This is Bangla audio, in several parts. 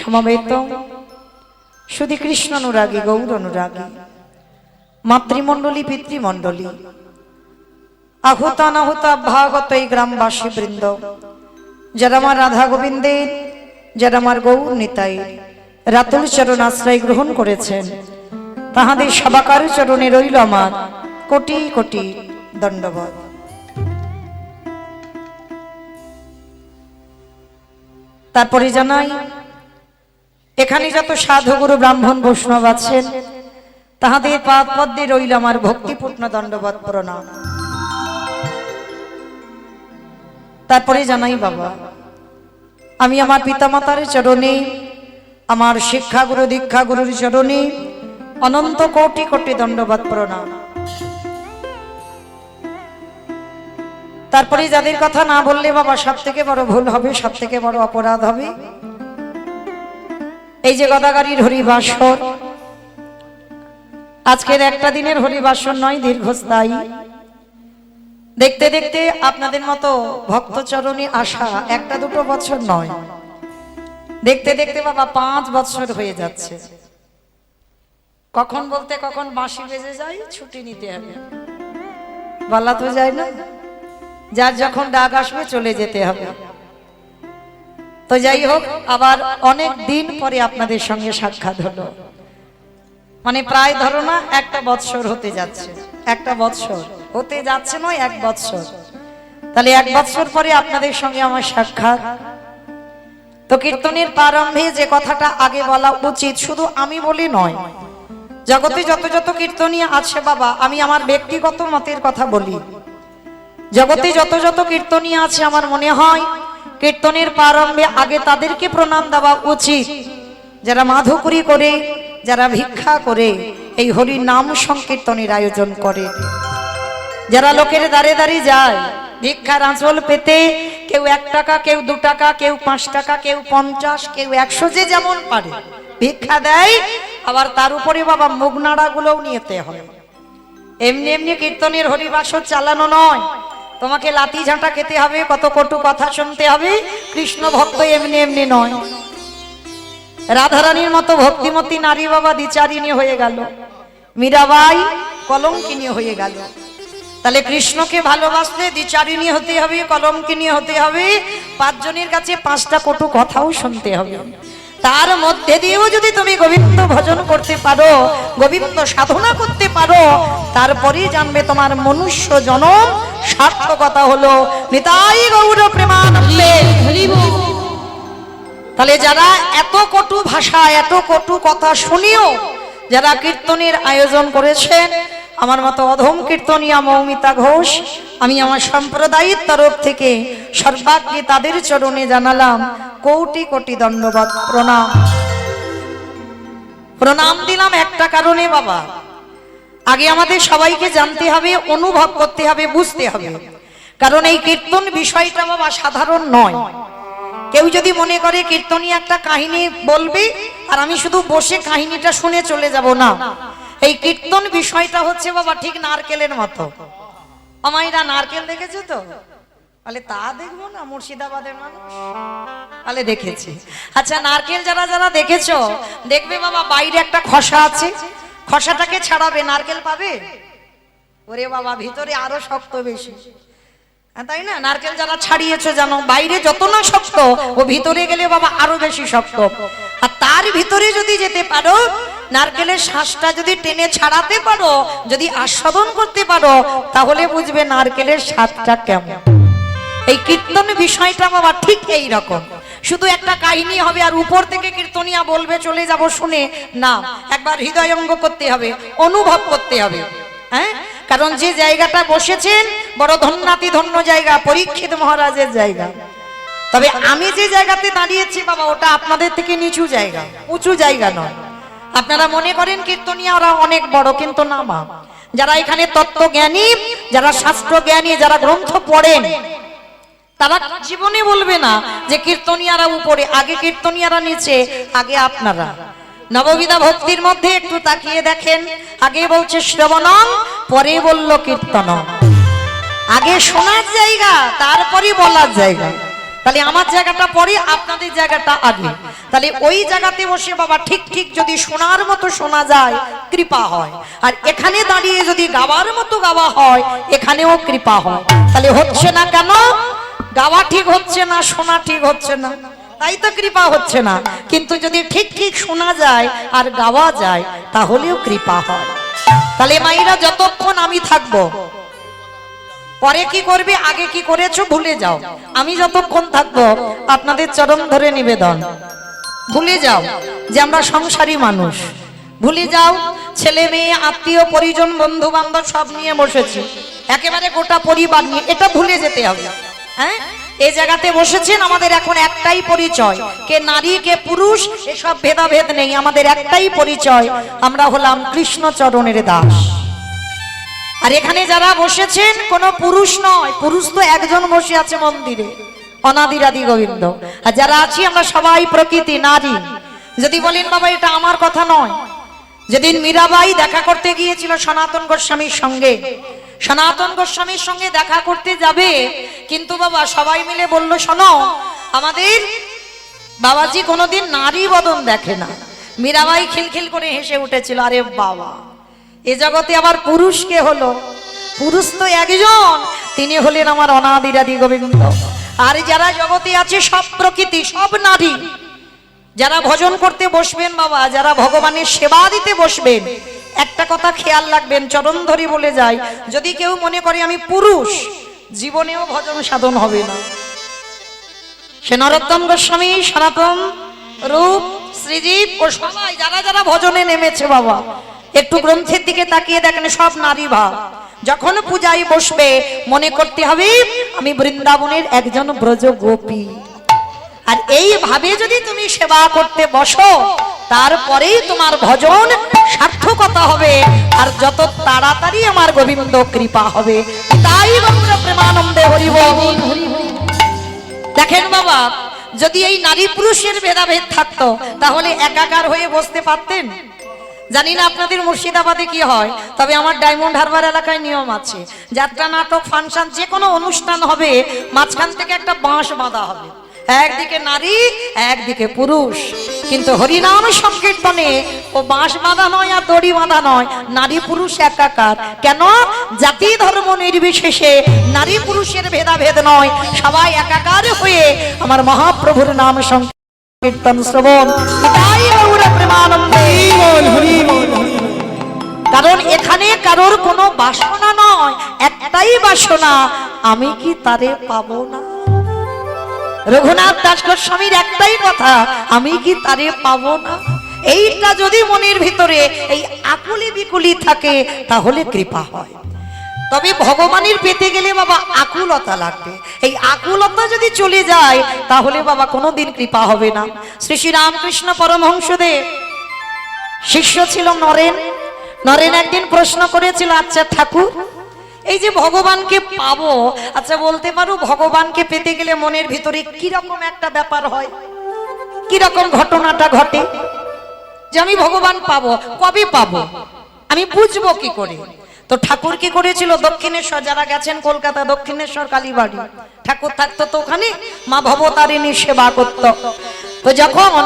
সমবেত শুধু কৃষ্ণ অনুরাগী গৌর অনুরাগী মাতৃমণ্ডলী পিতৃমণ্ডলী আহুত অনাহুত ভাগত এই গ্রামবাসী বৃন্দ যারা আমার রাধা গোবিন্দের যারা আমার গৌর নিতাই রাতুল চরণ আশ্রয় গ্রহণ করেছেন তাহাদের সবাকার চরণে রইল আমার কোটি কোটি দণ্ডবত। তারপরে জানাই এখানে যত সাধুগুরু ব্রাহ্মণ বৈষ্ণব আছেন তাহাদের পাদ পদ্মে রইল আমার ভক্তিপূর্ণ দণ্ডবত প্রণাম। তারপরে জানাই বাবা আমি আমার পিতামাতার চরণে আমার শিক্ষাগুরু দীক্ষাগুরুর চরণে অনন্ত কোটি কোটি দণ্ডবত প্রণাম। তারপরে যাদের কথা না বললে বাবা সব থেকে বড় ভুল হবে, সব থেকে বড় অপরাধ হবে। এই যে গদাগাড়ির হরিবাসর আজকের একটা দিনের হরিবাসর নয়, দীর্ঘস্থায়ী। দেখতে দেখতে আপনাদের মতো ভক্ত চরণে আসা একটা দুটো বছর নয়, দেখতে দেখতে বাবা 5 বছর হয়ে যাচ্ছে। কখন বলতে কখন বাঁশি বেজে যায়, ছুটি নিতে হবে, বলা তো যায় না, যার যখন ডাক আসবে চলে যেতে হবে। তো যাই হোক, আবার অনেক দিন পরে আপনাদের সঙ্গে সাক্ষাৎ হলো, মানে প্রায় ধরো না একটা বৎসর হতে যাচ্ছে, একটা বৎসর হতে যাচ্ছে নয় 1 বৎসর। তাহলে 1 বৎসর পরে আপনাদের সঙ্গে আমার সাক্ষাৎ। তো কীর্তনের প্রারম্ভে যে কথাটা আগে বলা উচিত, শুধু আমি বলি নয়, জগতে যত যত কীর্তনীয় আছে বাবা, আমি আমার ব্যক্তিগত মতের কথা বলি, জগতে যত যত কীর্তনীয় আছে আমার মনে হয় কীর্তনের প্রারম্ভে আগে তাদেরকে প্রণাম দেওয়া উচিত যারা মাধুকরী করে, যারা ভিক্ষা করে এই হরি নাম সংকীর্তনের আয়োজন করে, যারা লোকের দাঁড়ে দাঁড়িয়ে যায় ভিক্ষার আঁচল পেতে, কেউ 1 টাকা, কেউ 2 টাকা, কেউ 5 টাকা, কেউ 50, কেউ 100, যে যেমন পারে ভিক্ষা দেয়। আবার তার উপরে বাবা মুখ নাড়াগুলোও নিতে হয়। এমনি এমনি কীর্তনের হরিবাসর চালানো নয়, তোমাকে লাঠি ঝাঁটা খেতে হবে, কত কটু কথা শুনতে হবে। কৃষ্ণ ভক্ত এমনি এমনি নয়। রাধারানীর মতো ভক্তিমতী নারী বাবা দ্বিচারিণী হয়ে গেল, মীরাবাই কলঙ্কিনী হয়ে গেল। তাহলে কৃষ্ণকে ভালোবাসতে দ্বিচারিণী হতে হবে, কলঙ্কিনী হতে হবে, 5 জনের কাছে 5টা কটু কথাও শুনতে হবে। তার মধ্যে দিয়েও যদি তুমি গোবিন্দ ভজন করতে পারো, গোবিন্দ সাধনা করতে পারো, তারপরেই জানবে তোমার মনুষ্য জনম সার্থকতা হলো। নিতাই গৌর প্রেমানন্দে। তাহলে যারা এত কটু ভাষা, এত কটু কথা শুনিও যারা কীর্তনের আয়োজন করেছেন, আমার মতো অধম কীর্তনিয়া মৌমিতা ঘোষ, আমি আমার সম্প্রদায়ের তরফ থেকে সর্বাগ্রে তাদের চরণে জানালাম কোটি কোটি দণ্ডবত প্রণাম। প্রণাম দিলাম একটা কারণে বাবা, আগে আমাদের সবাইকে জানতে হবে, অনুভব করতে হবে, বুঝতে হবে। কারণ এই কীর্তন বিষয়টা বাবা সাধারণ নয়। কেউ যদি মনে করে কীর্তনী একটা কাহিনী বলবে আর আমি শুধু বসে কাহিনীটা শুনে চলে যাব, না। এই কীর্তন বিষয়টা হচ্ছে বাবা ঠিক নারকেলের মতো। আমাইরা নারকেল দেখেছো তো? তাহলে তা দেখবো না, মুর্শিদাবাদের মানুষ তাহলে দেখেছি। আচ্ছা, নারকেল যারা যারা দেখেছো দেখবে বাবা বাইরে একটা খসা আছে, খসাটাকে ছাড়াবে, নারকেল পাবে? ওরে বাবা, ভিতরে আরো শক্ত বেশি, তাই না? নারকেল যারা ছাড়িয়েছো জানো, বাইরে যত না শক্ত, ও ভিতরে গেলে বাবা আরো বেশি শক্ত। আর তার ভিতরে যদি যেতে পারো, নারকেলের শ্বাসটা যদি টেনে ছাড়াতে পারো, যদি আস্বাদন করতে পারো, তাহলে বুঝবে নারকেলের স্বাদটা কেমন। এই কীর্তন বিষয়টা বাবা ঠিক এই রকম। শুধু একটা কাহিনী হবে আর উপর থেকে কীর্তনিয়া বলবে চলে যাব শুনে, না। একবার হৃদয়ঙ্গ করতে হবে, অনুভব করতে হবে। হ্যাঁ, কারণ যে জায়গাটা বসেছেন বড় ধন্যাতি ধন্য জায়গা, পরীক্ষিত মহারাজের জায়গা। তবে আমি যে জায়গাতে দাঁড়িয়েছি বাবা, ওটা আপনাদের থেকে নিচু জায়গা, উঁচু জায়গা নয়। আপনারা মনে করেন কীর্তনিয়া ওরা অনেক বড়, কিন্তু না মা। যারা এখানে তত্ত্বজ্ঞানী, যারা শাস্ত্র জ্ঞানী, যারা গ্রন্থ পড়েন, তারা জীবনে বলবে না যে কীর্তনিয়ারা উপরে, আগে কীর্তনিয়ারা নিচে, আগে আপনারা। নববিধা ভক্তির মধ্যে একটু তাকিয়ে দেখেন, আগে বলছে শ্রবণম, পরে বলল কীর্তনম। আগে শোনার জায়গা, তারপরে বলার জায়গা। তাহলে আমার জায়গাটা পরে, আপনাদের জায়গাটা আগে। তাহলে ওই জায়গাতে বসে বাবা ঠিক ঠিক যদি শোনার মতো শোনা যায়, কৃপা হয়। আর এখানে দাঁড়িয়ে যদি গাওয়ার মতো গাওয়া হয়, এখানেও কৃপা হয়। তাহলে হচ্ছে না কেন? গাওয়া ঠিক হচ্ছে না, শোনা ঠিক হচ্ছে না, তাই তো কৃপা হচ্ছে না। কিন্তু যদি ঠিক ঠিক শোনা যায় আর গাওয়া যায়, তাহলেও কৃপা হয়। তাহলে মায়েরা, যতক্ষণ আমি থাকবো, পরে কি করবে আগে কি করেছো ভুলে যাও। আমি যতক্ষণ থাকবো আপনাদের চরণ ধরে নিবেদন, ভুলে যাও যে আমরা সংসারী মানুষ। ভুলে যাও ছেলে মেয়ে আত্মীয় পরিজন বন্ধু বান্ধব সব নিয়ে বসেছি, একেবারে গোটা পরিবার নিয়ে, এটা ভুলে যেতে হবে। হ্যাঁ, এই জায়গাতে বসেছেন, আমাদের এখন একটাই পরিচয়, কে নারী কে পুরুষ এসব ভেদাভেদ নেই, আমাদের একটাই পরিচয়, আমরা হলাম কৃষ্ণ চরণের দাস। আর এখানে যারা বসেছেন কোনো পুরুষ নয়, পুরুষ তো একজন বসে আছে মন্দিরে, অনাদিরাদি গোবিন্দ। আর যারা আছি আমরা সবাই প্রকৃতি নারী। যদি বলেন বাবা এটা আমার কথা নয়, যেদিন মীরাবাই দেখা করতে গিয়েছিল সনাতন গোস্বামীর সঙ্গে, সনাতন গোস্বামীর সঙ্গে দেখা করতে যাবে, কিন্তু বাবা সবাই মিলে বলল শোনো, আমাদের বাবাজি কোনোদিন নারী বদন দেখে না। মীরাবাই খিলখিল করে হেসে উঠেছিল, আরে বাবা, এ জগতে আবার পুরুষ কে হলো? পুরুষ তো একজন, তিনি হলেন আমার অনাদিরাদি গোবিন্দ। আর যারা জগতে আছে সব প্রকৃতি, সব নারী। যারা ভজন করতে বসবেন বাবা, যারা ভগবানের সেবা দিতে বসবেন, একটা কথা খেয়াল রাখবেন, চরণ ধরে বলে যায়, যদি কেউ মনে করে আমি পুরুষ, জীবনেও ভজন সাধন হবে না। সে নরোত্তম গোস্বামী, সনাতন রূপ, শ্রীজীব ও সবাই যারা যারা ভজনে নেমেছে বাবা, একটু গ্রন্থের দিকে তাকিয়ে দেখেন, সব নারী ভাব। যখন পূজায় বসবে মনে করতে হবে আমি বৃন্দাবনের একজন ব্রজ গোপী। আর এইভাবে যদি তুমি সেবা করতে বসো, তারপরেই তোমার ভজন সার্থকতা হবে, আর যত তাড়াতাড়ি আমার গোবিন্দ কৃপা হবে। তাই বাবুরা প্রেমানন্দে হরি বল। দেখেন বাবা, যদি এই নারী পুরুষের ভেদাভেদ থাকতো, তাহলে একাকার হয়ে বসতে পারতেন? জানি না আপনাদের মুর্শিদাবাদে কি হয়, তবে আমার ডায়মন্ড হারবার এলাকায় নিয়ম আছে, যাত্রা নাটক ফাংশন যে কোনো অনুষ্ঠান হবে, মাঝখান থেকে একটা বাঁশ বাঁধা হবে, একদিকে নারী একদিকে পুরুষ। কিন্তু হরিনাম সংকীর্তনে ও বাঁশ বাঁধা নয় আর দড়ি বাঁধা নয়, নারী পুরুষ একাকার। কেন? জাতি ধর্ম নির্বিশেষে নারী পুরুষের ভেদাভেদ নয়, সবাই একাকার হয়ে আমার মহাপ্রভুর নাম সংকীর্তন শ্রবণ। কারণ এখানে কারোর কোনো বাসনা নয়, একটাই বাসনা, আমি কি তারে পাবো না। রঘুনাথ দাস গোস্বামীর একটাই কথা, আমি কি তারে পাবো না। এইটা যদি মনের ভিতরে এই আকুলি বিকুলি থাকে, তাহলে কৃপা হয়। তবে ভগবানের পেতে গেলে বাবা আকুলতা লাগবে। এই আকুলতা যদি চলে যায়, তাহলে বাবা কোনোদিন কৃপা হবে না। শ্রী শ্রী রামকৃষ্ণ পরমহংসদেব শিষ্য ছিল নরেন। নরেন একদিন প্রশ্ন করেছিল, আচ্ছা ঠাকুর, এই যে ভগবানকে পাবো, আচ্ছা বলতে পারো ভগবানকে পেতে গেলে মনের ভিতরে কিরকম একটা ব্যাপার হয়, কিরকম ঘটনাটা ঘটে, যে আমি ভগবান পাবো, কবে পাবো, আমি বুঝবো কি করে? তো ঠাকুর কি করেছিল, দক্ষিণেশ্বর, যারা গেছেন কলকাতা দক্ষিণেশ্বর কালীবাড়ি, ঠাকুর থাকতো তো ওখানে, মা ভবতারিণী সেবা করতো। তো যখন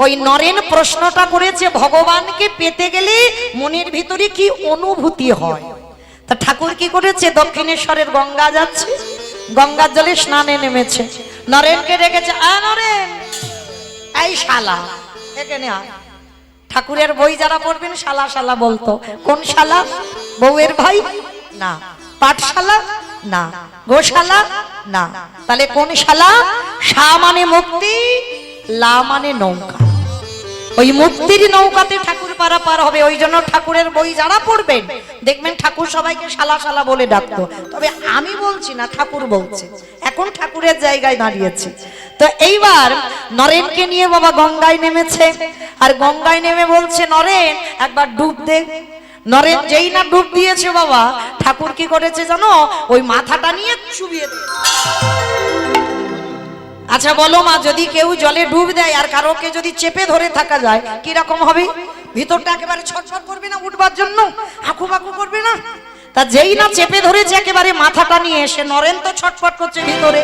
ওই নরেন প্রশ্নটা করেছে ভগবানকে পেতে গেলে মনের ভিতরে কি অনুভূতি হয়, তা ঠাকুর কি করেছে, দক্ষিণেশ্বরের গঙ্গা যাচ্ছে, গঙ্গার জলে স্নানে নেমেছে, নরেনকে ডেকেছে, নরেন এই শালা এখানে আয়। ঠাকুরের বই যারা পড়বেন শালা শালা বলতো। কোন শালা? বউয়ের ভাই না, পাঠশালা না, গোশালা না, তাহলে কোন শালা? শা মানে মুক্তি, লা মানে নৌকা। ওই মুক্তির নৌকাতে ঠাকুর পারাপার হবে। ওই জন্য ঠাকুরের বই যারা পড়বেন দেখবেন ঠাকুর সবাইকে শালা শালা বলে ডাকতো। তবে আমি বলছি না, ঠাকুর বলছে, এখন ঠাকুরের জায়গায় দাঁড়িয়েছে। তো এইবার নরেনকে নিয়ে বাবা গঙ্গায় নেমেছে, আর গঙ্গায় নেমে বলছে, নরেন একবার ডুব দে। নরেন যেই না ডুব দিয়েছে বাবা, ঠাকুর কি করেছে জানো, ওই মাথাটা নিয়ে চুবিয়ে দিয়েছে। আচ্ছা বলো মা, যদি কেউ জলে ডুব দেয় আর কারোকে যদি চেপে ধরে থাকা যায়, কি রকম হবে? ভিতরটা একেবারে ছটফট করবে না উঠবার জন্য, আঁকু বাকু করবে না? তা যেই না চেপে ধরেছে একেবারে মাথাটা নিয়ে এসে, নরেন তো ছটফট করছে ভিতরে,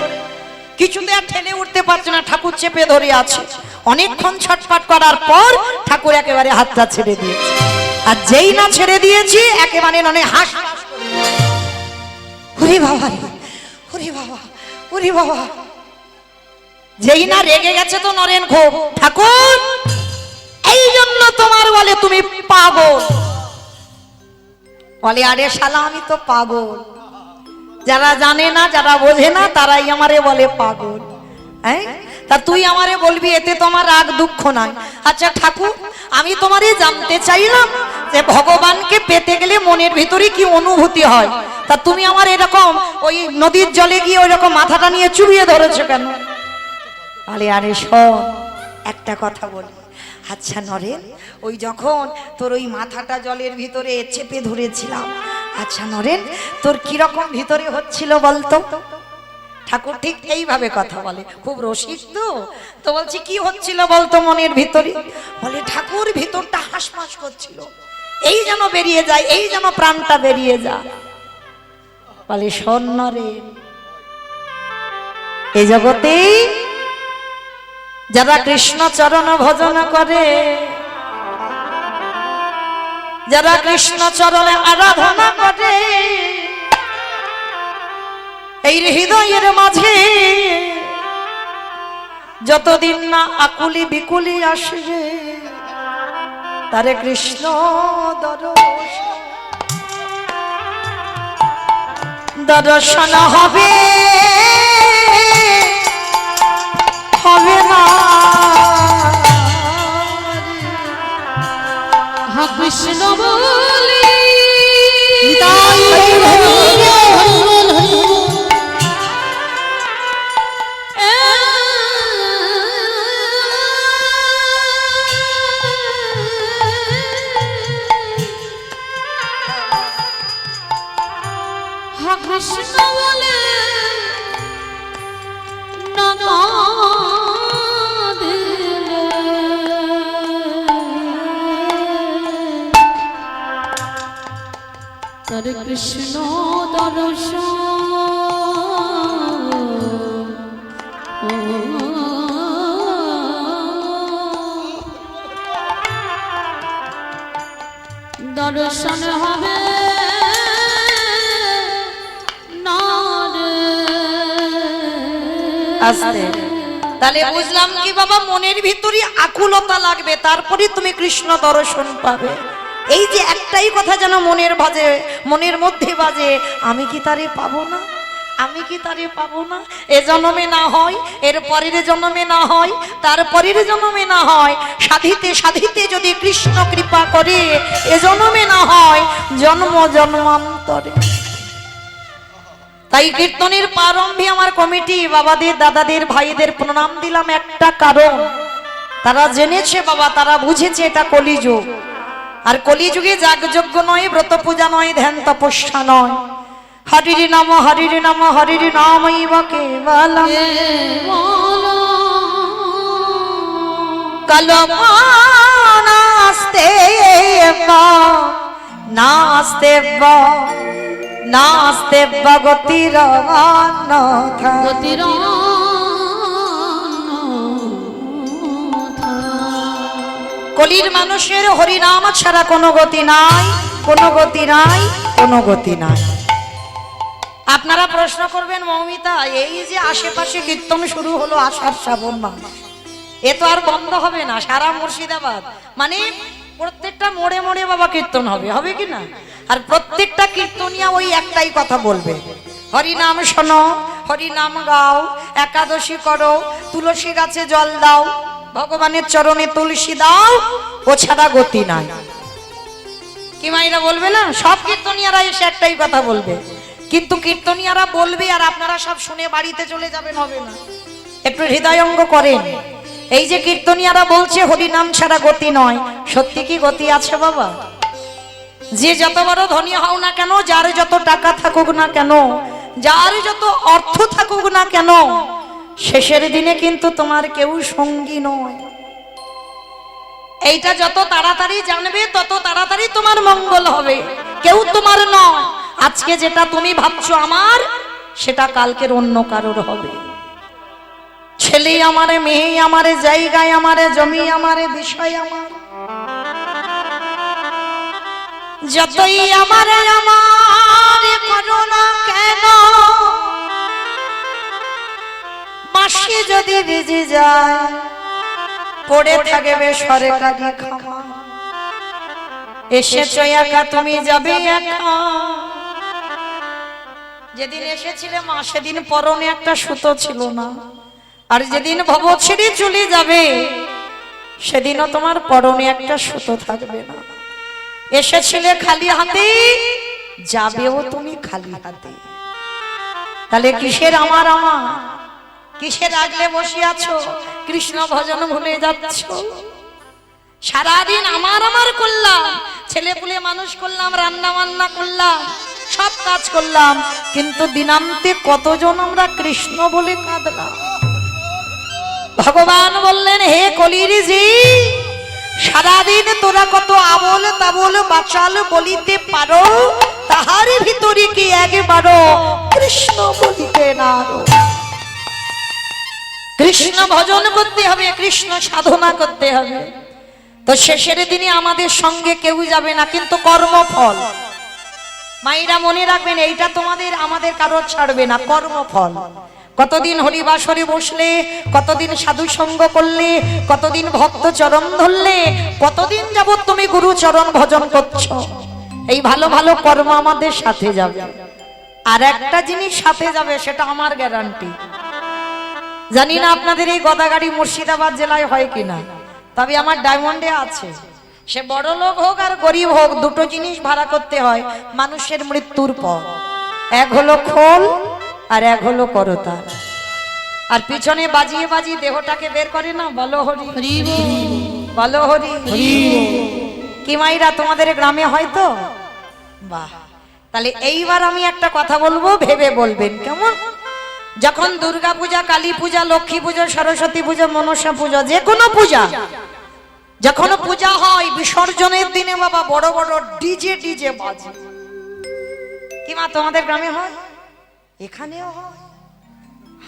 কিছুতে আর ঠেলে উঠতে পারছে না, ঠাকুর চেপে ধরে আছে। অনেকক্ষণ ছটফট করার পর ঠাকুর একেবারে হাতটা ছেড়ে দিয়েছে। আর যেই না ছেড়ে দিয়েছি একেবারে হাঁস ওরে বাবা ওরে বাবা ওরে বাবা, যেই না রেগে গেছে তো নরেন খুব, ঠাকুর এই জন্য তোমার বলে তুমি পাগল। বলে আরে শালা আমি তো পাগল, যারা জানে না যারা বোঝে না তারাই আমারে বলে পাগল। হ্যাঁ, তা তুই আমারে বলবি এতে তোমার রাগ দুঃখ নাই। আচ্ছা ঠাকুর, আমি তোমারে জানতে চাইলাম যে ভগবানকে পেতে গেলে মনের ভিতরে কি অনুভূতি হয়, তা তুমি আমার এরকম ওই নদীর জলে গিয়ে ওই রকম মাথাটা নিয়ে চুবিয়ে ধরেছো কেন? বলে আরে শোন একটা কথা বলি। আচ্ছা নরেন, ওই যখন তোর ওই মাথাটা জলের ভিতরে চেপে ধরেছিলাম, আচ্ছা নরেন তোর কিরকম ভিতরে হচ্ছিল বলতো? ঠাকুর ঠিক এইভাবে কথা বলে, খুব রসিক তো বলছি কি হচ্ছিল বলতো মনের ভিতরে? বলে ঠাকুর ভিতরটা হাঁসফাঁস করছিল, এই যেন বেরিয়ে যায়, এই যেন প্রাণটা বেরিয়ে যায়। বলে শোন নরেন, এই জগতে যারা কৃষ্ণ চরণ ভজন করে, যারা কৃষ্ণ চরণে আরাধনা করে, এই হৃদয়ের মাঝে যতদিন না আকুলি বিকুলি আসবে, তারে কৃষ্ণ দর্শন হবে হবে না। কৃষ্ণ বলি কৃষ্ণ বলে তারে কৃষ্ণ দর্শন দর্শন হবে না রে। আস্তে, তাহলে বুঝলাম কি বাবা, মনের ভিতরে আকুলতা লাগবে, তারপরে তুমি কৃষ্ণ দর্শন পাবে। এই যে একটাই কথা যেন মনের বাজে, মনের মধ্যে বাজে, আমি কি তারে পাবো না, আমি কি তারে পাবো না? এ জন্মে না হয়, এর পরের জন্মে না হয়, তার পরের জন্মে না হয়, সাধিতে সাধিতে যদি কৃষ্ণ কৃপা করে এ জন্মে না হয়, জন্ম জন্মান্তরে। তাই কীর্তনের প্রারম্ভে আমার কমিটি বাবাদের, দাদাদের, ভাইদের প্রণাম দিলাম একটা কারণ, তারা জেনেছে বাবা, তারা বুঝেছে এটা কলিযুগ। আর কলিযুগে যাগযজ্ঞ নয়, ব্রত পূজা নয়, ধ্যান তপস্যা নয়, হরির নাম হরির নাম হরির নামৈব কেবলম কল্পনাস্তে নাস্তে নাস্তে গতির কলির মানুষের হরিনাম ছাড়া কোনো গতি নাই, কোনো গতি নাই, কোনো গতি নাই। আপনারা প্রশ্ন করবেন মৌমিতা, এই যে আশেপাশে কীর্তন শুরু হলো আষাঢ় শ্রাবণ মাস, এ তো আর বন্ধ হবে না, সারা মুর্শিদাবাদ মানে প্রত্যেকটা মোড়ে মোড়ে বাবা কীর্তন হবে, হবে কি না? আর প্রত্যেকটা কীর্তনিয়া ওই একটাই কথা বলবে, হরিনাম শোনো, হরিনাম গাও, একাদশী করো, তুলসী গাছে জল দাও, ভগবানের চরণে তুলসী দাও, ও ছাড়া গতি নাই। কি মাইরা বলবে না? সব কীর্তনিয়ারা এসে একটাই কথা বলবে, কিন্তু কীর্তনিয়ারা বলবে আর আপনারা সব শুনে বাড়িতে চলে যাবেন, হবে না। একটু হৃদয়ঙ্গ করেন, এই যে কীর্তনিয়ারা বলছে হরিনাম ছাড়া গতি নয়, সত্যি কি গতি আছে বাবা? যে যত বড় ধনী হও না কেন, যার যত টাকা থাকুক না কেন, যার যত অর্থ থাকুক না কেন, শেষের দিনে কিন্তু তোমার কেউ সঙ্গী নয়। এইটা যত তাড়াতাড়ি জানবে তত তাড়াতাড়ি তোমার মঙ্গল হবে, কেউ তোমার নয়। আজকে যেটা তুমি ভাবছো আমার, সেটা কালকের অন্য কারোর হবে। ছেলে আমার, মেয়ে আমার, জায়গায় আমার, জমি আমার, বিষয় আমার, যতই আমার আমার করো না কেন, মাসি যদি ভিজে যায় পড়ে থাকবে সরকারি খামা। এসেছো একা তুমি যাবে একা। যেদিন এসেছিলে মা সেদিন পরনে একটা সুতো ছিল না, আর যেদিন ভব ছেড়ে চলে যাবে সেদিনও তোমার পরনে একটা সুতো থাকবে না। এসেছিলে খালি হাতে, যাবেও তুমি খালি হাতে। তাহলে কিসের আমার আমার, কিসের আগলে বসে আছো, কৃষ্ণ ভজন ভুলে যাচ্ছ। সারাদিন আমার আমার করলাম, ছেলে পুলে মানুষ করলাম, রান্না বান্না করলাম, সব কাজ করলাম, কিন্তু দিনান্তে কতজন আমরা কৃষ্ণ বলে কাঁদলাম। ভগবান বললেন, হে কলির জি, সারাদিন তোরা কত আবল তাবল বাচাল বলিতে পারো, তাহার ভিতরে কি একবারও কৃষ্ণ বলিতে না। কৃষ্ণ ভজন করতে হবে, কৃষ্ণ সাধনা করতে হবে। তো শেষের দিনে আমাদের সঙ্গে কেউ যাবে না, কিন্তু কর্মফল। মায়েরা মনে রাখবেন, এইটা তোমাদের আমাদের কারোর ছাড়বে না, কর্মফল। কতদিন হরিবাসরে বসলে, কতদিন সাধু সঙ্গ করলে, কতদিন ভক্ত চরণ ধরলে, কতদিন যাবত তুমি গুরু চরণ ভজন করছো, এই ভালো ভালো কর্ম আমাদের সাথে যাবে। আর একটা জিনিস সাথে যাবে, সেটা আমার গ্যারান্টি। জানি না আপনাদের এই গদাগাড়ি মুর্শিদাবাদ জেলায় হয় কিনা, তবে আমার ডায়মন্ডে আছে। সে বড় লোক হোক আর গরিব হোক, দুটো জিনিস ভাড়া করতে হয় মানুষের মৃত্যুর পর। এক হলো খোল আর এক হলো করতাল। আর পিছনে বাজিয়ে বাজিয়ে দেহটাকে বের করে না, বলো হরি হরি, বলো হরি হরি। কি মাইরা তোমাদের গ্রামে হয় তো? বাহ, তাহলে এইবার আমি একটা কথা বলবো, ভেবে বলবেন কেমন। যখন দুর্গা পূজা, কালী পূজা, লক্ষ্মী পূজা, সরস্বতী পূজা, মনসা পূজা, যে কোনো পূজা যখন পূজা হয়, বিসর্জনের দিনে বাবা বড় বড় ডিজে ডিজে বাজে। কি মা তোমাদের গ্রামে হয়? এখানেও হয়?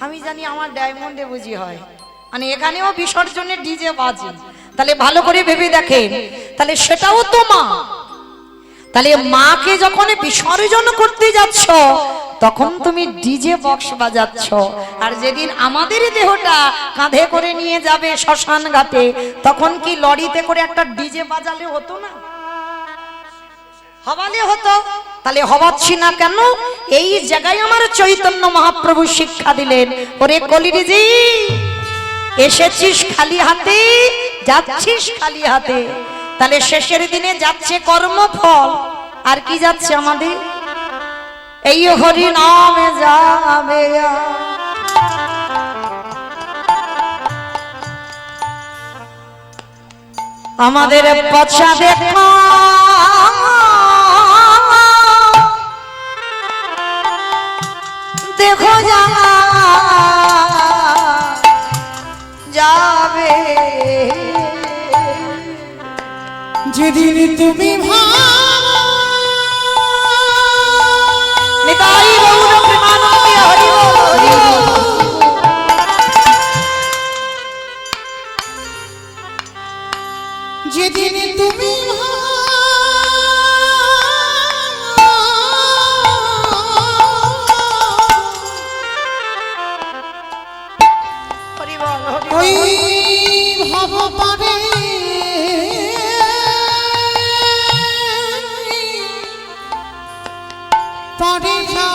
আমি জানি আমার ডায়মন্ডে বুঝি হয়, মানে এখানেও বিসর্জনের ডিজে বাজে। তাহলে ভালো করে ভেবে দেখেন, তাহলে সেটাও তো মা। তাহলে মাকে যখন বিসর্জন করতে যাচ্ছ, তখন তুমি ডিজে বক্স বাজাচ্ছ। আর যেদিন আমাদের দেহটা কাঁধে করে নিয়ে যাবে শ্মশান ঘাটে, তখন কি লরিতে করে একটা ডিজে বাজালে হতো না? হবালে হতো। তাহলে হবাচ্ছি না কেন? এই জায়গায় আমার চৈতন্য মহাপ্রভু শিক্ষা দিলেন, ওরে কলির জি, এসেছিস খালি হাতে, যাচ্ছিস খালি হাতে। তাহলে শেষের দিনে যাচ্ছে কর্মফল, আর কি যাচ্ছে আমাদের? এই হরি নামে যাবে। আমাদের পছা দেখা দেখো যাবে, যেদিন তুমি নিতাই গৌর প্রেমানন্দে হরি হরি। যেদিন তুমি হরি বল হরি ওই বল। ভাব পারে পরে যা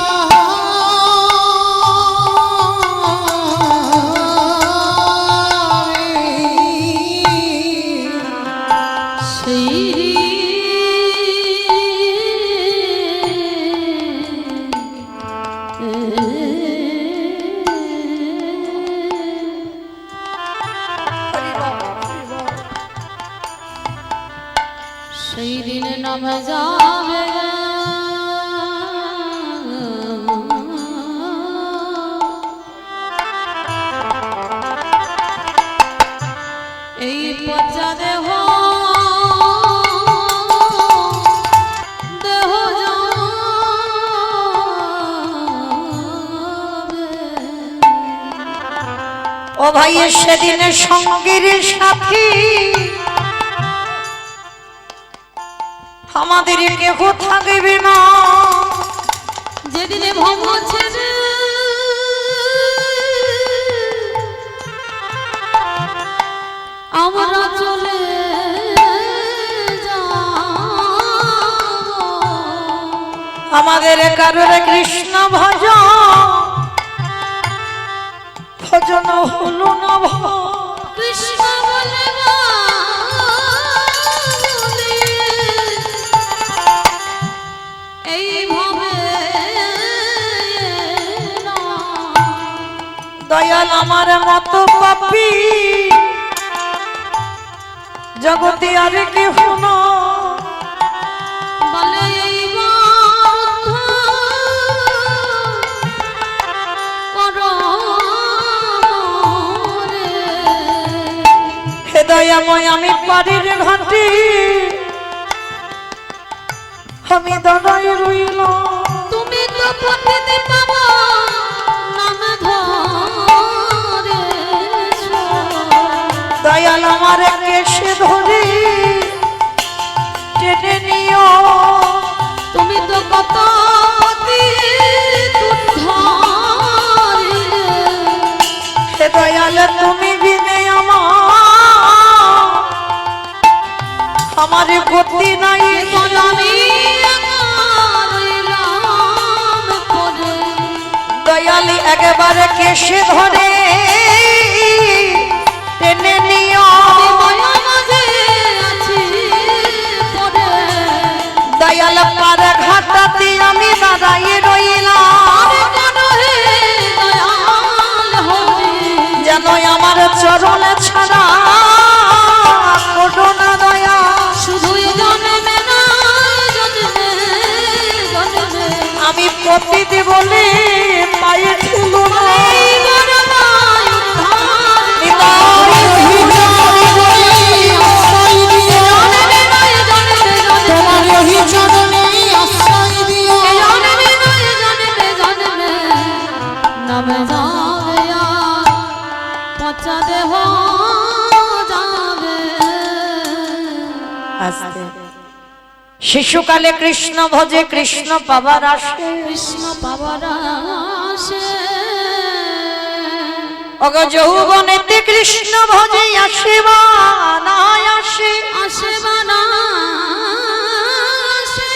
সেই দিন নাম যাবে এই পচা দেহ দেহ ও ভাই সেদিন সঙ্গীর সাথী আমাদের কেহ থাকবে না। যেদিনে ভব ছেড়ে আমরা চলে যাব, আমাদের কারোর কৃষ্ণ ভজন ভজন হলো না কৃষ্ণ বলে বলে এইভাবে না। দয়াল আমার মত পাপী জগতে আর কেহ না। বলে হে দয়াময় আমি পারির ঘাটে আমি দাঁড়াই রইল। তুমি তো পতিতে পাবো নাম ধরে দয়াল আমার কেশে ধরে টেনে নিও। তুমি তো কত হে দয়াল তুমি বিনে আমার গতি নাই। দয়ালি একেবারে কেশে ধরে টেনে নিও। দয়াল পার ঘাটাতে আমি দাঁড়াই রইলাম যেন আমার চরণ ছাড়া করোনা দয়া। শুধু আমি পতিতে বলে পায়ে ঠুলো না। তোমার ওহি চরণে আশ্রয় দিও। নামে যাবে পচা দেহ যাবে। আস্তে শিশুকালে কৃষ্ণ ভজে কৃষ্ণ পাবার আসে। কৃষ্ণ পাবার আসে অগ যৌবনেতে কৃষ্ণ ভজে আসে বা না আসে। আসে বানা আসে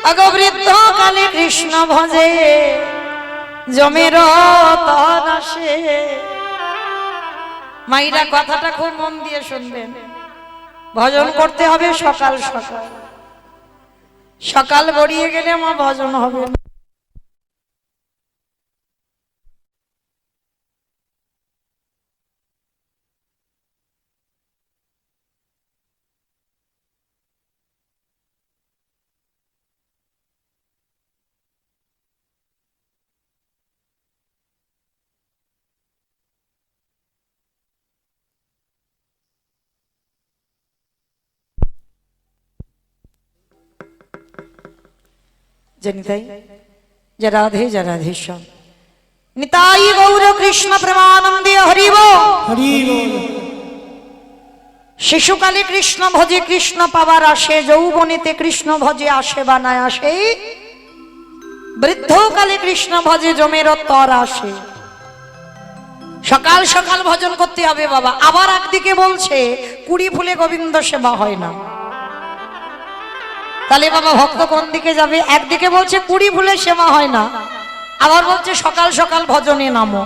অগ বৃদ্ধ কালে কৃষ্ণ ভজে জমের তর আসে। মাইরা কথাটা খুব মন দিয়ে শুনবেন। ভজন করতে হবে সকাল সকাল, সকাল গড়িয়ে গেলে আমার ভজন হবে না। জনিতাই যে রাধে যে রাধেশ্যাম নিতাই গৌর কৃষ্ণ প্রেমানন্দে হরিব। হরি বল। শিশুকালে কৃষ্ণ ভজে কৃষ্ণ পাবার আসে, যৌবনেতে কৃষ্ণ ভজে আসে বা না আসে। বৃদ্ধকালে কৃষ্ণ ভজে জমের তর আসে। সকাল সকাল ভজন করতে হবে বাবা। আবার একদিকে বলছে কুড়ি ফুলে গোবিন্দ সেবা হয় না। তাহলে বাবা ভক্ত কোন দিকে যাবে? একদিকে বলছে কুড়ি ফুলে সেবা হয় না, আবার বলছে সকাল সকাল ভজনে নামো।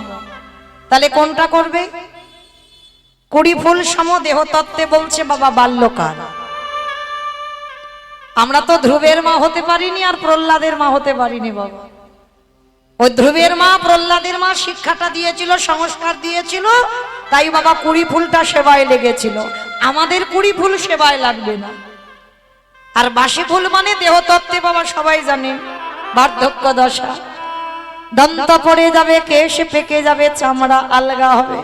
তাহলে কোনটা করবে? কুড়ি ফুল সম দেহ তত্ত্বে বলছে বাবা বাল্যকাল। আমরা তো ধ্রুবের মা হতে পারিনি আর প্রহ্লাদের মা হতে পারিনি বাবা। ওই ধ্রুবের মা প্রহ্লাদের মা শিক্ষাটা দিয়েছিল, সংস্কার দিয়েছিল, তাই বাবা কুড়ি ফুলটা সেবায় লেগেছিল। আমাদের কুড়ি ফুল সেবায় লাগবে না। আর বাসি ফুল মানে দেহতত্ত্বে বাবা সবাই জানে বার্ধক্য দশা, দন্ত পড়ে যাবে, কেশ পেকে যাবে, চামড়া আলগা হবে।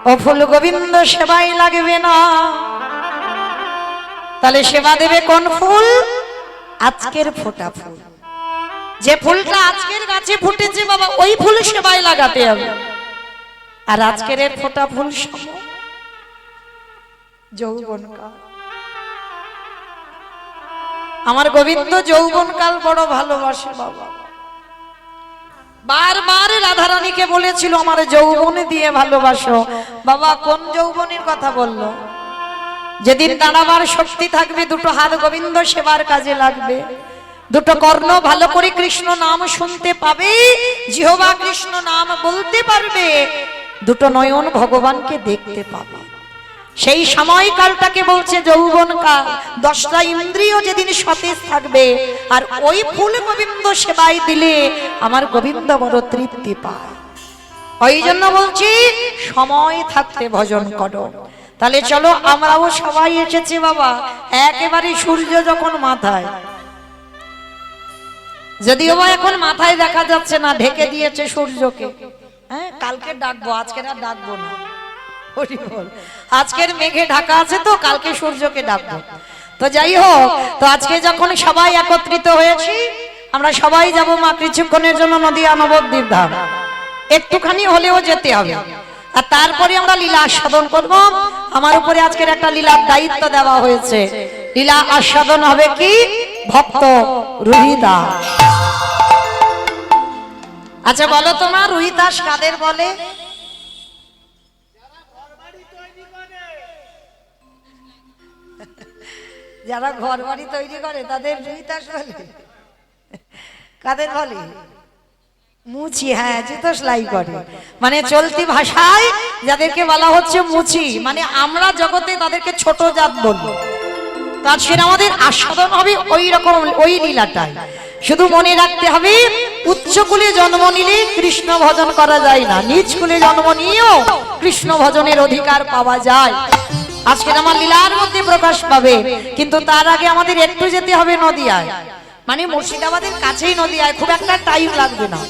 ও ফুল গোবিন্দ সেবাই লাগবে না। তাহলে সেবা দেবে কোন ফুল? আজকের ফোটা ফুল। যে ফুলটা আজকের গাছে ফুটেছে বাবা ওই ফুল সেবায় লাগাতে হবে। আর আজকের এর ফোটা ফুল সম যৌবনকাল। আমার গোবিন্দ যৌবনকাল বড় ভালোবাসে বাবা। বারবার রাধারানীকে বলেছিল আমার যৌবন দিয়ে ভালোবাসো। বাবা কোন যৌবনের কথা বললো? যেদিন দাঁড়াবার শক্তি থাকবে, দুটো হাত গোবিন্দ সেবার কাজে লাগবে, দুটো কর্ণ ভালো করে কৃষ্ণ নাম শুনতে পাবে, জিহ্বা কৃষ্ণ নাম বলতে পারবে, দুটো নয়ন ভগবানকে দেখতে পাবে, সেই সময়কালটাকে বলছে যৌবনকাল। 10টা ইন্দ্রিয় যেদিন সতেজ থাকবে, আর ওই ফুল গোবিন্দ সেবায় দিলে আমার গোবিন্দ বড় তৃপ্তি পায়। ওই জন্য বলছি সময় থাকতে ভজন করো। তাহলে চলো আমরাও সবাই এসেছি বাবা একেবারে সূর্য যখন মাথায়, যদিও বা এখন মাথায় দেখা যাচ্ছে না, ঢেকে দিয়েছে সূর্যকে। হ্যাঁ, কালকে ডাকবো, আজকের আর ডাকবো না। হরি বল। আজকের মেঘে ঢাকা আছে তো কালকে সূর্যকে ডাকবো। তো যাই হোক, তো আজকে যখন সবাই একত্রিত হয়েছি, আমরা সবাই যাব মা কিছুক্ষণের জন্য নদিয়া নবদ্বীপ ধাম। একটুখানি হলেও যেতে হবে, আর তারপরে আমরা লীলা আস্বাদন করব। আমার উপরে আজকের একটা লীলার দায়িত্ব দেওয়া হয়েছে। লীলা আস্বাদন হবে কি? ভক্ত রুহিদাস। আচ্ছা বলো তোমরা, রুহিদাস কাদের বলে? যারা ঘর বাড়ি তৈরি করে তাদের রুহিদাস বলে। কাদের বলে? মুচি। হ্যাঁ, জুতো সেলাই করে, মানে চলতি ভাষায় যাদেরকে বলা হচ্ছে মুচি, মানে আমরা জগতে তাদেরকে ছোট জাত বলবো। তার সেটা আমাদের আস্বাদন হবে ওই রকম ওই লীলাটাই। শুধু মনে রাখতে হবে, উচ্চ কুলে জন্ম নিলে কৃষ্ণ ভজন করা যায় না, নিজ কুলে জন্ম নিয়েও কৃষ্ণ ভজনের অধিকার পাওয়া যায়। আজকের আমার লীলার মধ্যে প্রকাশ পাবে, কিন্তু তার আগে আমাদের একটু যেতে হবে নদিয়ায়, মানে মুর্শিদাবাদের কাছেই নদিয়ায়। খুব একটা টাইম লাগবে না,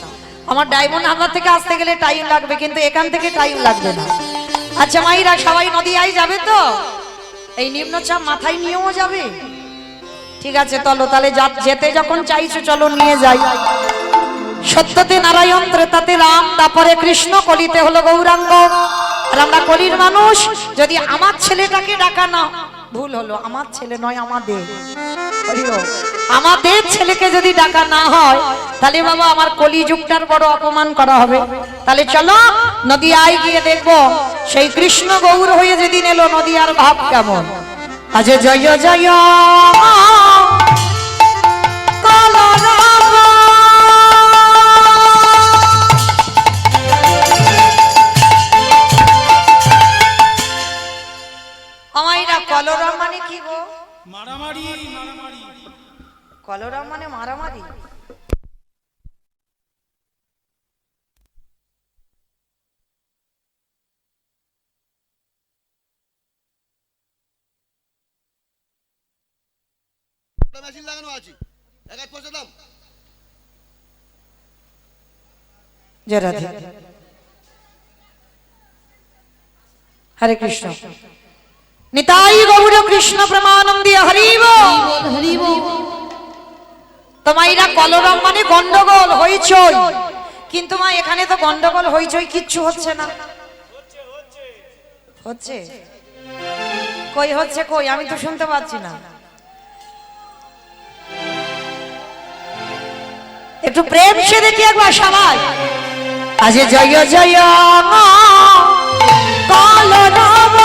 আমার ডায়মন্ড হারবার থেকে আসতে গেলে টাইম লাগবে, কিন্তু এখান থেকে টাইম লাগবে না। আচ্ছা মাইরা সবাই নদিয়ায় যাবে তো? এই নিম্নচাপ মাথায় নিয়েও যাবে? ঠিক আছে, চলো তাহলে যেতে যখন চাইছো চলো নিয়ে যাই। সত্যতে নারায়ণ, ত্রেতাতে রাম, তারপরে কৃষ্ণ, কলিতে হলো গৌরাঙ্গ। আর আমরা কলির মানুষ, যদি আমার ছেলেটাকে ডাকা না, ভুল হলো, আমার ছেলে নয় আমাদের, আমাদের ছেলেকে যদি ডাকা না হয় তাহলে বাবা আমার কলিযুগটার বড় অপমান করা হবে। তাহলে চলো নদিয়ায় গিয়ে দেখবো সেই কৃষ্ণ গৌর হয়ে যেদিন এলো নদিয়ার ভাব কেমন। আজ জয় জয় আমাইরা। কলরাম মানে কি গো? মারামারি। কলরাম মানে মারামারি। মেশিন লাগানো আছে, একাই পয়সা দাম। জয় রাধে। হরে কৃষ্ণ। নিতাই গৌর কৃষ্ণ প্রেমানন্দে হরি বল। হরি বল। তোমাইরা কলরম মানে গন্ডগোল, হইচই, কিন্তু মা এখানে তো গন্ডগোল হইচই কিচ্ছু হচ্ছে না। হচ্ছে কই? হচ্ছে কই? আমি তো শুনতে পাচ্ছি না। একটু প্রেম সে দেখি একবার সবাই। আজ জয় জয় কলরম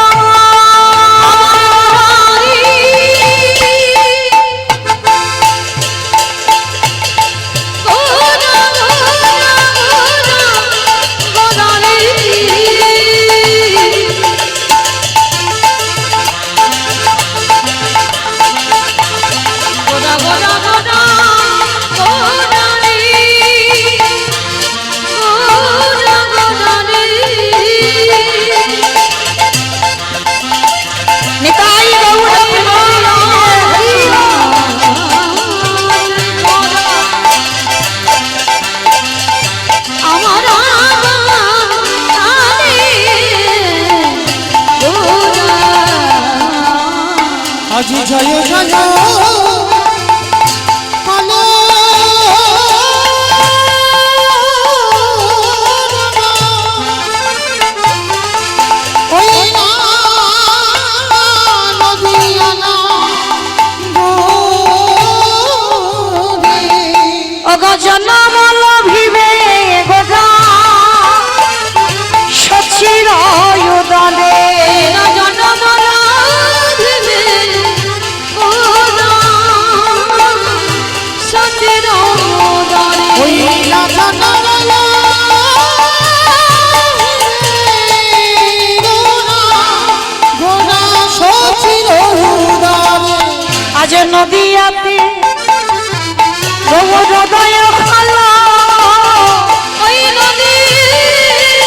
আজি জয় জয় কালে আজ নদিয়াতে হৃদয় খালা ওই নদীতে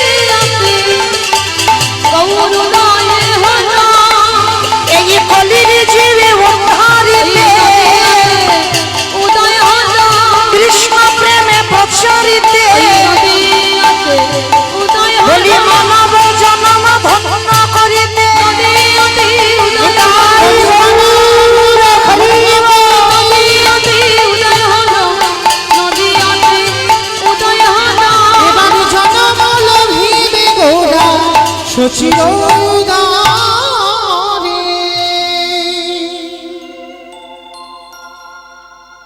গৌরদয়ে হলো এই কলির জীবে উদ্ধারিতে উদয় হলো কৃষ্ণ প্রেমে প্রচারিতে নদীতে উদয় বলি হলো মানব জন্ম ধন্য করিতে নদীতে উদয় এবার জনম লভিবে গোরা সচির উদারে।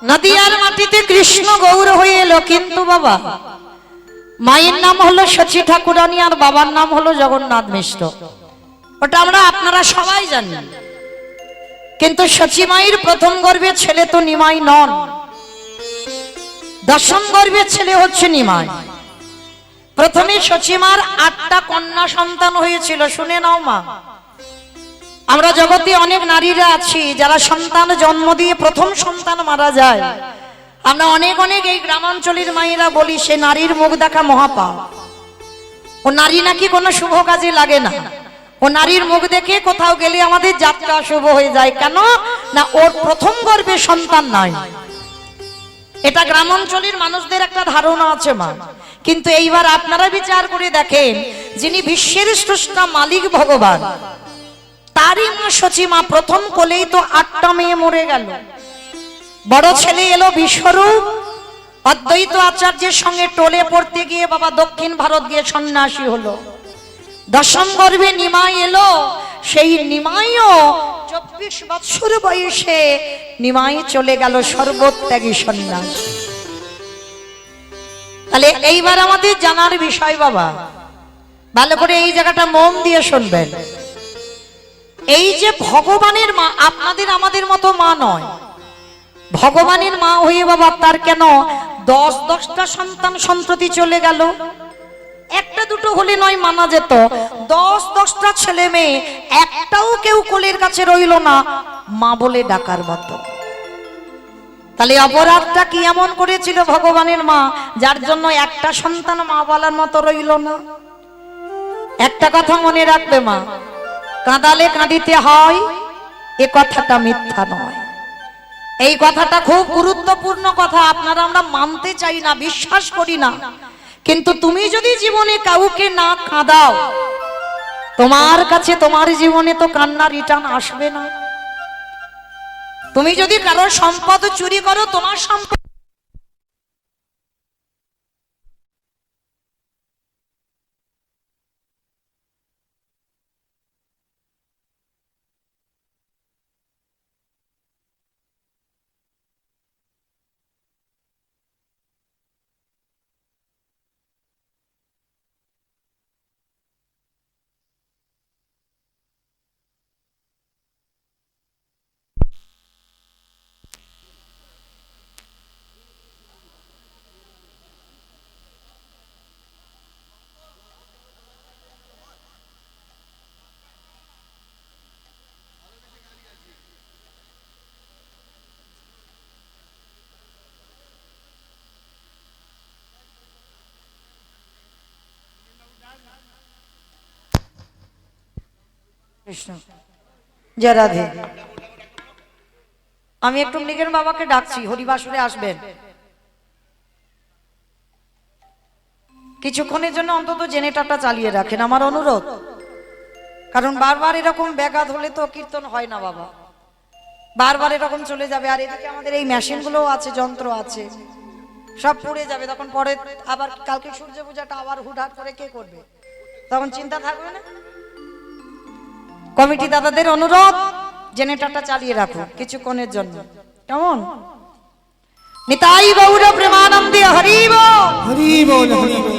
নদিয়ার মাটিতে কৃষ্ণ গৌর হয়ে এলো, কিন্তু বাবা মায়ের নাম হলো শচী ঠাকুরানী আর বাবার নাম হলো জগন্নাথ মিশ্র। ওটা আমরা আপনারা সবাই জানি। কিন্তু শচী মায়ের প্রথম গর্ভের ছেলে তো নিমাই নন, দশম গর্ভের ছেলে হচ্ছে নিমাই। প্রথমে শচী মার 8টা কন্যা সন্তান হয়েছিল। শুনে নাও মা, আমরা জগতে অনেক নারীরা আছি যারা সন্তান জন্ম দিয়ে প্রথম সন্তান মারা যায়। আমরা অনেক অনেক এই গ্রামাঞ্চলের মায়েরা বলি সে নারীর মুখ দেখা মহাপাপ। ও নারী নাকি কোনো শুভ কাজে লাগে না। ও নারীর মুখ দেখে কোথাও গেলে আমাদের যাত্রা শুভ হয়ে যায়। কেন না ওর প্রথম গর্ভে সন্তান নাই। এটা গ্রামাঞ্চলের মানুষদের একটা ধারণা আছে মা। কিন্তু এইবার আপনারা বিচার করে দেখেন, যিনি বিশ্বের স্রষ্টা মালিক ভগবান, তারই মা শচী মা প্রথম কোলেই তো 8টা মেয়ে মরে গেল। বড় ছেলে এলো বিশ্বরূপ, অদ্বৈত আচার্যের সঙ্গে টোলে পড়তে গিয়ে বাবা দক্ষিণ ভারত গিয়ে সন্ন্যাসী হলো। দশম গর্ভে নিমাই এলো, সেই নিমাইও 24 বছর বয়সে নিমাই চলে গেল সর্বত্যাগী সন্ন্যাস। তাহলে এইবার আমাদের জানার বিষয় বাবা, ভালো করে এই জায়গাটা মন দিয়ে শুনবেন। এই যে ভগবানের মা আপনাদের আমাদের মতো মা নয়, ভগবানের মা হয়ে বাবা তার কেন 10-10টা সন্তান সন্ততি চলে গেল? একটা দুটো হলে নয় মানা যেত, 10-10টা ছেলে মেয়ে একটাও কেউ কোলের কাছে রইল না মা বলে ডাকার মতো। তাহলে অপরাধটা কি এমন করেছিল ভগবানের মা যার জন্য একটা সন্তান মা বলার মতো রইল না? একটা কথা মনে রাখবে মা, কাঁদালে কাঁদিতে হয় এ কথাটা মিথ্যা নয়। এই কথাটা খুব গুরুত্বপূর্ণ কথা। আপনারা আমরা মানতে চাই না, বিশ্বাস করি না। কিন্তু তুমি যদি জীবনে কাউকে না কাঁদাও, তোমার কাছে তোমার জীবনে তো কান্না রিটার্ন আসবে না। তুমি যদি কারোর সম্পদ চুরি করো, তোমার সম্পদ কৃষ্ণ জয় রাধে। আমি একটু মৃগের বাবাকে ডাকছি, হরিবাসরে আসবেন। কিছুক্ষণের জন্য অন্তত জেনারেটরটা চালিয়ে রাখেন, আমার অনুরোধ। কারণ বারবার এরকম ব্যাঘাত হলে তো কীর্তন হয় না বাবা, বারবার এরকম চলে যাবে। আর এদিকে আমাদের এই মেশিনগুলো আছে, যন্ত্র আছে, সব পুড়ে যাবে। তখন পরে আবার কালকে সূর্য পূজাটা আবার হুটহাট করে কে করবে, তখন চিন্তা থাকবে না। কমিটি দাদাদের অনুরোধ, জেনারেটরটা চালিয়ে রাখো কিছুক্ষণের জন্য, কেমন? নিতাই গৌর প্রেমানন্দে হরি বল। হরি বল হরি বল।